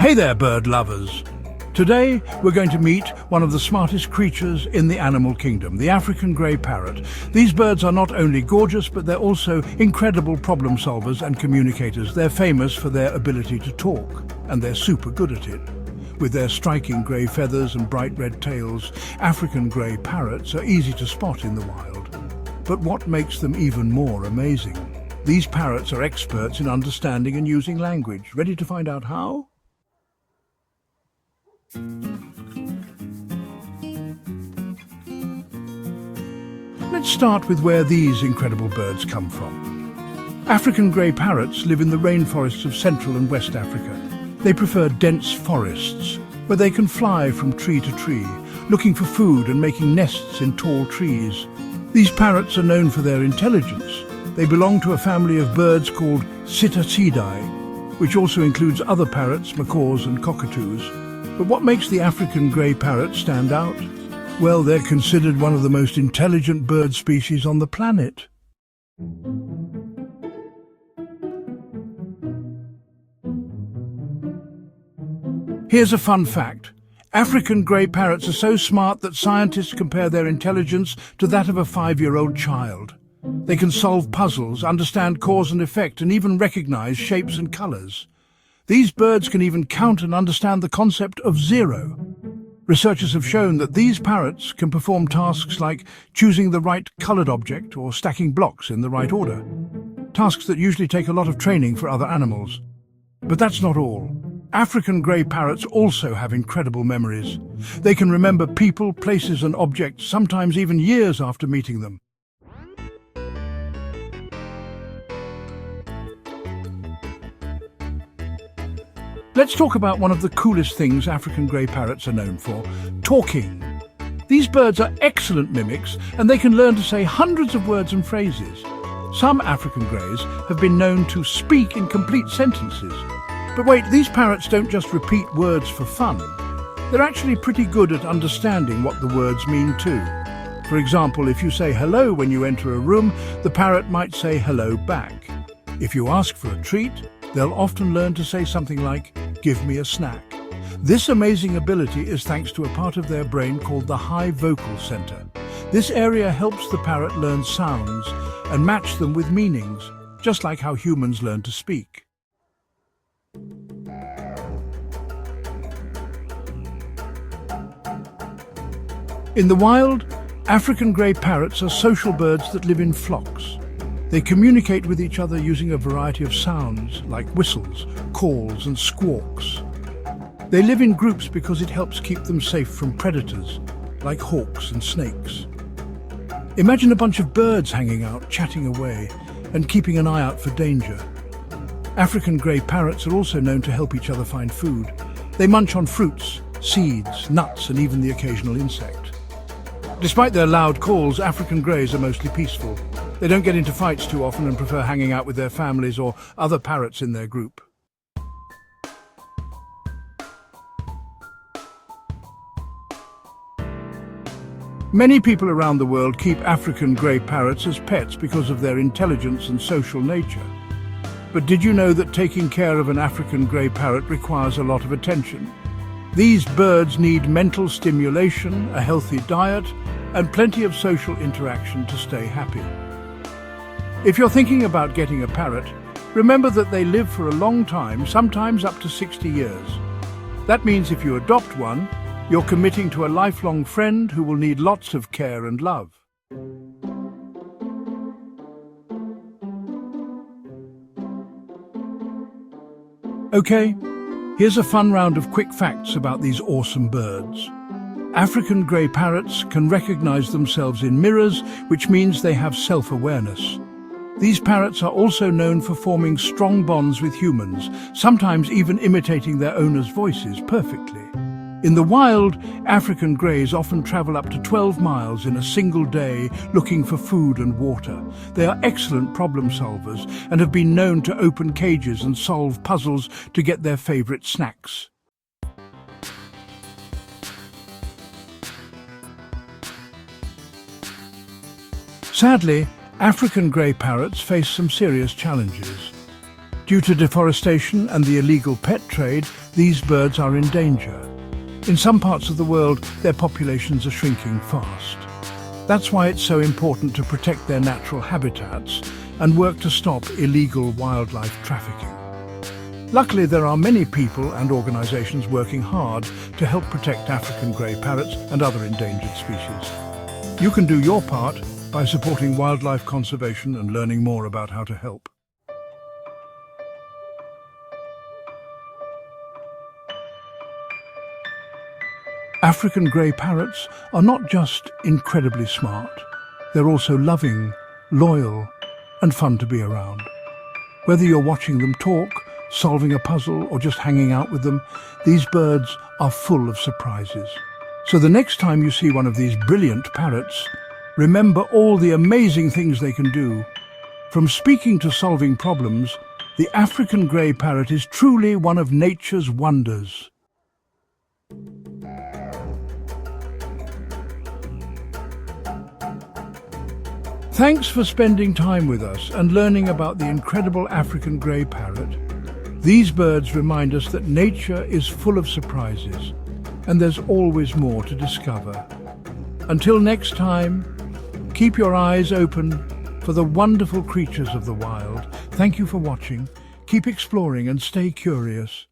Hey there, bird lovers! Today, we're going to meet one of the smartest creatures in the animal kingdom, the African grey parrot. These birds are not only gorgeous, but they're also incredible problem solvers and communicators. They're famous for their ability to talk, and they're super good at it. With their striking grey feathers and bright red tails, African grey parrots are easy to spot in the wild. But what makes them even more amazing? These parrots are experts in understanding and using language. Ready to find out how? Let's start with where these incredible birds come from. African grey parrots live in the rainforests of Central and West Africa. They prefer dense forests, where they can fly from tree to tree, looking for food and making nests in tall trees. These parrots are known for their intelligence. They belong to a family of birds called Psittacidae, which also includes other parrots, macaws and cockatoos. But what makes the African grey parrot stand out? Well, they're considered one of the most intelligent bird species on the planet. Here's a fun fact. African grey parrots are so smart that scientists compare their intelligence to that of a 5-year-old child. They can solve puzzles, understand cause and effect, and even recognize shapes and colors. These birds can even count and understand the concept of zero. Researchers have shown that these parrots can perform tasks like choosing the right colored object or stacking blocks in the right order. Tasks that usually take a lot of training for other animals. But that's not all. African grey parrots also have incredible memories. They can remember people, places and objects, sometimes even years after meeting them. Let's talk about one of the coolest things African grey parrots are known for, talking. These birds are excellent mimics, and they can learn to say hundreds of words and phrases. Some African greys have been known to speak in complete sentences. But wait, these parrots don't just repeat words for fun. They're actually pretty good at understanding what the words mean too. For example, if you say hello when you enter a room, the parrot might say hello back. If you ask for a treat, they'll often learn to say something like, "Give me a snack." This amazing ability is thanks to a part of their brain called the high vocal center. This area helps the parrot learn sounds and match them with meanings, just like how humans learn to speak. In the wild, African grey parrots are social birds that live in flocks. They communicate with each other using a variety of sounds, like whistles, calls and squawks. They live in groups because it helps keep them safe from predators, like hawks and snakes. Imagine a bunch of birds hanging out, chatting away, and keeping an eye out for danger. African grey parrots are also known to help each other find food. They munch on fruits, seeds, nuts, and even the occasional insect. Despite their loud calls, African greys are mostly peaceful. They don't get into fights too often and prefer hanging out with their families or other parrots in their group. Many people around the world keep African grey parrots as pets because of their intelligence and social nature. But did you know that taking care of an African grey parrot requires a lot of attention? These birds need mental stimulation, a healthy diet, and plenty of social interaction to stay happy. If you're thinking about getting a parrot, remember that they live for a long time, sometimes up to 60 years. That means if you adopt one, you're committing to a lifelong friend who will need lots of care and love. Okay, here's a fun round of quick facts about these awesome birds. African grey parrots can recognize themselves in mirrors, which means they have self-awareness. These parrots are also known for forming strong bonds with humans, sometimes even imitating their owners' voices perfectly. In the wild, African greys often travel up to 12 miles in a single day looking for food and water. They are excellent problem solvers and have been known to open cages and solve puzzles to get their favorite snacks. Sadly, African grey parrots face some serious challenges. Due to deforestation and the illegal pet trade, these birds are in danger. In some parts of the world, their populations are shrinking fast. That's why it's so important to protect their natural habitats and work to stop illegal wildlife trafficking. Luckily, there are many people and organizations working hard to help protect African grey parrots and other endangered species. You can do your part by supporting wildlife conservation and learning more about how to help. African grey parrots are not just incredibly smart, they're also loving, loyal, and fun to be around. Whether you're watching them talk, solving a puzzle, or just hanging out with them, these birds are full of surprises. So the next time you see one of these brilliant parrots, remember all the amazing things they can do. From speaking to solving problems, the African grey parrot is truly one of nature's wonders. Thanks for spending time with us and learning about the incredible African grey parrot. These birds remind us that nature is full of surprises, and there's always more to discover. Until next time, keep your eyes open for the wonderful creatures of the wild. Thank you for watching. Keep exploring and stay curious.